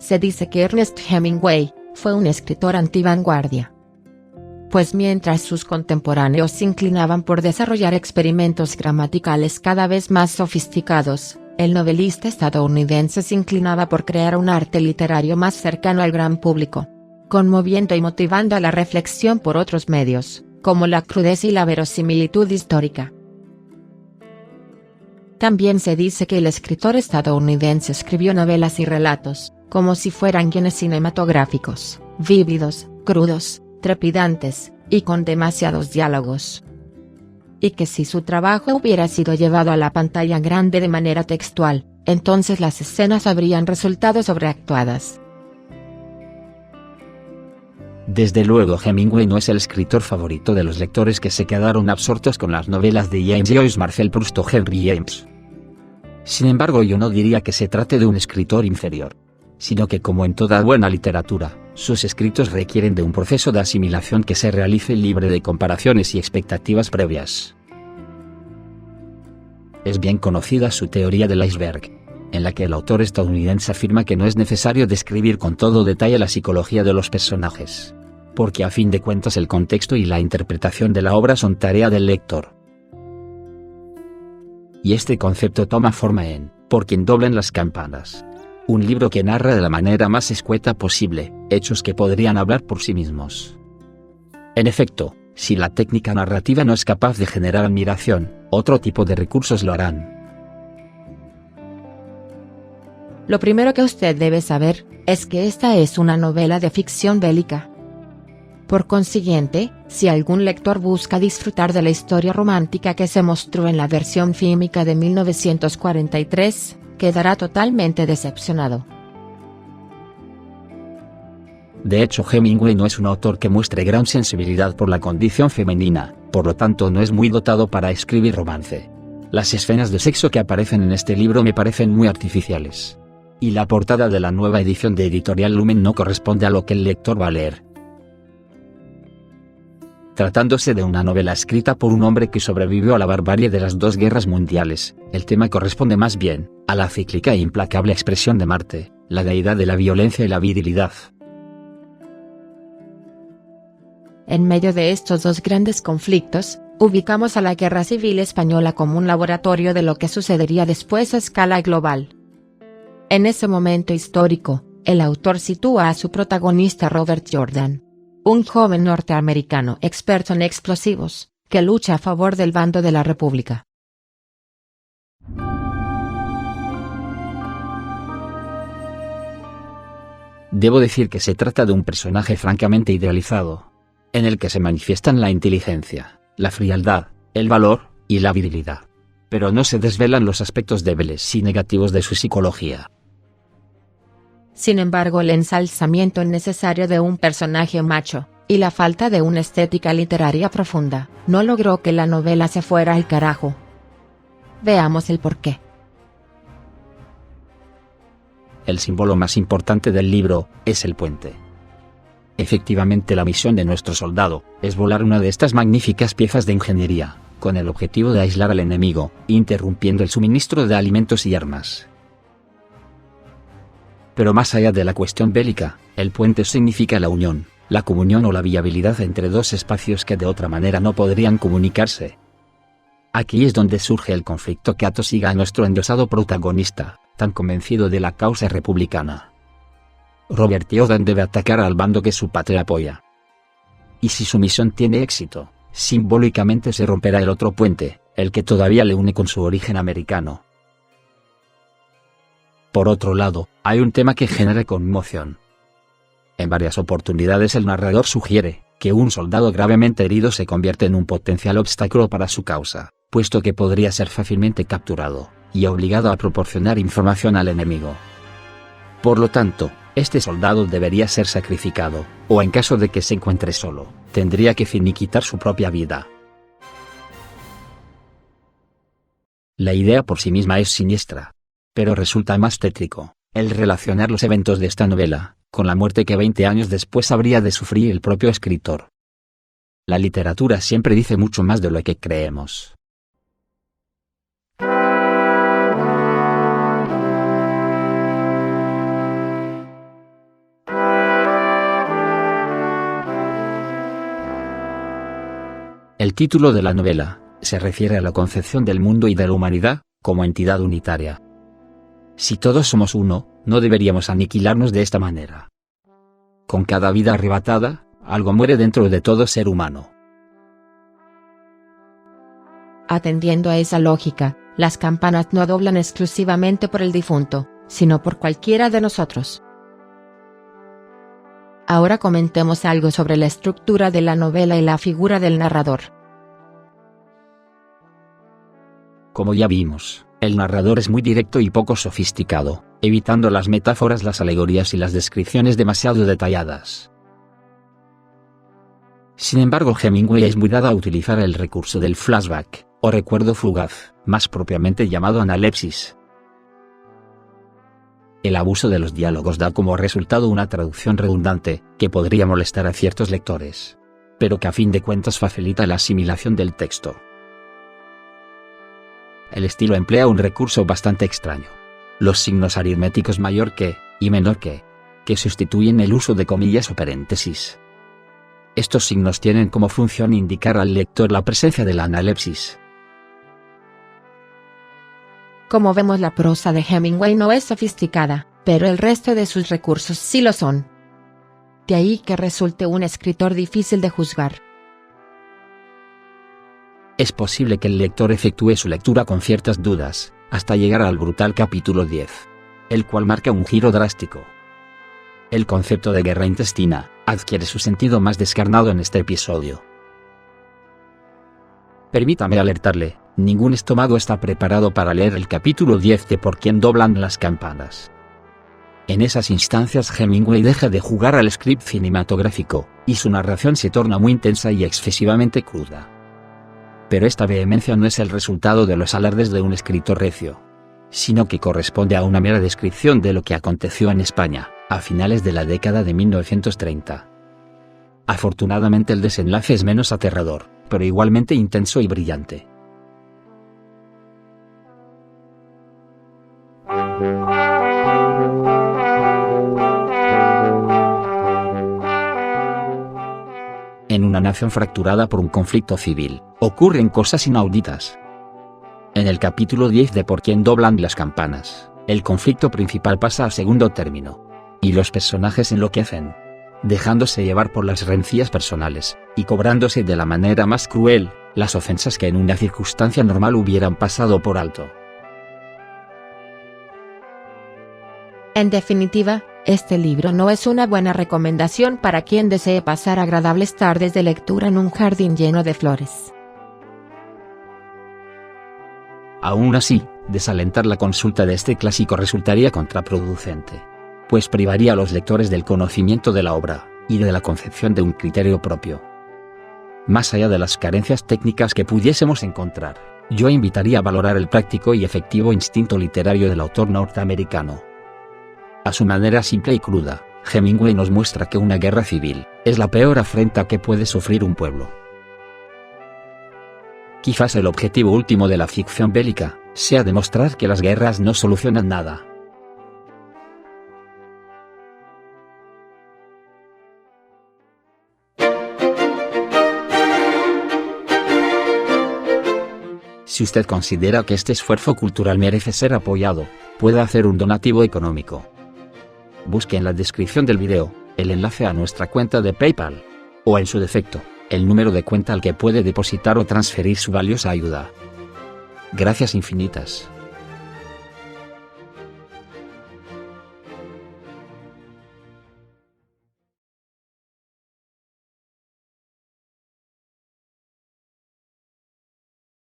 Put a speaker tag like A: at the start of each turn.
A: Se dice que Ernest Hemingway fue un escritor antivanguardia. Pues mientras sus contemporáneos se inclinaban por desarrollar experimentos gramaticales cada vez más sofisticados, el novelista estadounidense se inclinaba por crear un arte literario más cercano al gran público, conmoviendo y motivando a la reflexión por otros medios, como la crudeza y la verosimilitud histórica. También se dice que el escritor estadounidense escribió novelas y relatos, como si fueran guiones cinematográficos, vívidos, crudos, trepidantes, y con demasiados diálogos. Y que si su trabajo hubiera sido llevado a la pantalla grande de manera textual, entonces las escenas habrían resultado sobreactuadas.
B: Desde luego Hemingway no es el escritor favorito de los lectores que se quedaron absortos con las novelas de James Joyce, Marcel Proust o Henry James. Sin embargo, yo no diría que se trate de un escritor inferior, sino que, como en toda buena literatura, sus escritos requieren de un proceso de asimilación que se realice libre de comparaciones y expectativas previas. Es bien conocida su teoría del iceberg, en la que el autor estadounidense afirma que no es necesario describir con todo detalle la psicología de los personajes, porque a fin de cuentas el contexto y la interpretación de la obra son tarea del lector. Y este concepto toma forma en Por quien doblen las campanas, un libro que narra de la manera más escueta posible hechos que podrían hablar por sí mismos. En efecto, si la técnica narrativa no es capaz de generar admiración, otro tipo de recursos lo harán.
A: Lo primero que usted debe saber es que esta es una novela de ficción bélica. Por consiguiente, si algún lector busca disfrutar de la historia romántica que se mostró en la versión fílmica de 1943, quedará totalmente decepcionado.
B: De hecho, Hemingway no es un autor que muestre gran sensibilidad por la condición femenina, por lo tanto no es muy dotado para escribir romance. Las escenas de sexo que aparecen en este libro me parecen muy artificiales. Y la portada de la nueva edición de Editorial Lumen no corresponde a lo que el lector va a leer. Tratándose de una novela escrita por un hombre que sobrevivió a la barbarie de las dos guerras mundiales, el tema corresponde más bien a la cíclica e implacable expresión de Marte, la deidad de la violencia y la virilidad.
A: En medio de estos dos grandes conflictos, ubicamos a la Guerra Civil Española como un laboratorio de lo que sucedería después a escala global. En ese momento histórico, el autor sitúa a su protagonista Robert Jordan, un joven norteamericano experto en explosivos, que lucha a favor del bando de la República.
B: Debo decir que se trata de un personaje francamente idealizado, en el que se manifiestan la inteligencia, la frialdad, el valor y la virilidad, pero no se desvelan los aspectos débiles y negativos de su psicología.
A: Sin embargo, el ensalzamiento innecesario de un personaje macho, y la falta de una estética literaria profunda, no logró que la novela se fuera al carajo. Veamos el porqué.
B: El símbolo más importante del libro es el puente. Efectivamente, la misión de nuestro soldado es volar una de estas magníficas piezas de ingeniería, con el objetivo de aislar al enemigo, interrumpiendo el suministro de alimentos y armas. Pero más allá de la cuestión bélica, el puente significa la unión, la comunión o la viabilidad entre dos espacios que de otra manera no podrían comunicarse. Aquí es donde surge el conflicto que atosiga a nuestro endiosado protagonista, tan convencido de la causa republicana. Robert Jordan debe atacar al bando que su patria apoya. Y si su misión tiene éxito, simbólicamente se romperá el otro puente, el que todavía le une con su origen americano. Por otro lado, hay un tema que genera conmoción. En varias oportunidades el narrador sugiere que un soldado gravemente herido se convierte en un potencial obstáculo para su causa, puesto que podría ser fácilmente capturado y obligado a proporcionar información al enemigo. Por lo tanto, este soldado debería ser sacrificado, o en caso de que se encuentre solo, tendría que finiquitar su propia vida. La idea por sí misma es siniestra, pero resulta más tétrico el relacionar los eventos de esta novela con la muerte que 20 años después habría de sufrir el propio escritor. La literatura siempre dice mucho más de lo que creemos. El título de la novela se refiere a la concepción del mundo y de la humanidad como entidad unitaria. Si todos somos uno, no deberíamos aniquilarnos de esta manera. Con cada vida arrebatada, algo muere dentro de todo ser humano.
A: Atendiendo a esa lógica, las campanas no doblan exclusivamente por el difunto, sino por cualquiera de nosotros. Ahora comentemos algo sobre la estructura de la novela y la figura del narrador.
B: Como ya vimos, el narrador es muy directo y poco sofisticado, evitando las metáforas, las alegorías y las descripciones demasiado detalladas. Sin embargo, Hemingway es muy dado a utilizar el recurso del flashback, o recuerdo fugaz, más propiamente llamado analepsis. El abuso de los diálogos da como resultado una traducción redundante, que podría molestar a ciertos lectores, pero que a fin de cuentas facilita la asimilación del texto. El estilo emplea un recurso bastante extraño: los signos aritméticos mayor que y menor que sustituyen el uso de comillas o paréntesis. Estos signos tienen como función indicar al lector la presencia de la analepsis.
A: Como vemos, la prosa de Hemingway no es sofisticada, pero el resto de sus recursos sí lo son. De ahí que resulte un escritor difícil de juzgar.
B: Es posible que el lector efectúe su lectura con ciertas dudas, hasta llegar al brutal capítulo 10, el cual marca un giro drástico. El concepto de guerra intestina adquiere su sentido más descarnado en este episodio. Permítame alertarle, ningún estómago está preparado para leer el capítulo 10 de Por quién doblan las campanas. En esas instancias Hemingway deja de jugar al script cinematográfico, y su narración se torna muy intensa y excesivamente cruda. Pero esta vehemencia no es el resultado de los alardes de un escritor recio, sino que corresponde a una mera descripción de lo que aconteció en España, a finales de la década de 1930. Afortunadamente el desenlace es menos aterrador, pero igualmente intenso y brillante. En una nación fracturada por un conflicto civil, ocurren cosas inauditas. En el capítulo 10 de Por quién doblan las campanas, el conflicto principal pasa a segundo término, y los personajes enloquecen, dejándose llevar por las rencillas personales, y cobrándose de la manera más cruel las ofensas que en una circunstancia normal hubieran pasado por alto.
A: En definitiva, este libro no es una buena recomendación para quien desee pasar agradables tardes de lectura en un jardín lleno de flores.
B: Aún así, desalentar la consulta de este clásico resultaría contraproducente, pues privaría a los lectores del conocimiento de la obra, y de la concepción de un criterio propio. Más allá de las carencias técnicas que pudiésemos encontrar, yo invitaría a valorar el práctico y efectivo instinto literario del autor norteamericano. A su manera simple y cruda, Hemingway nos muestra que una guerra civil es la peor afrenta que puede sufrir un pueblo. Quizás el objetivo último de la ficción bélica sea demostrar que las guerras no solucionan nada. Si usted considera que este esfuerzo cultural merece ser apoyado, puede hacer un donativo económico. Busque en la descripción del video el enlace a nuestra cuenta de PayPal, o en su defecto, el número de cuenta al que puede depositar o transferir su valiosa ayuda. Gracias infinitas.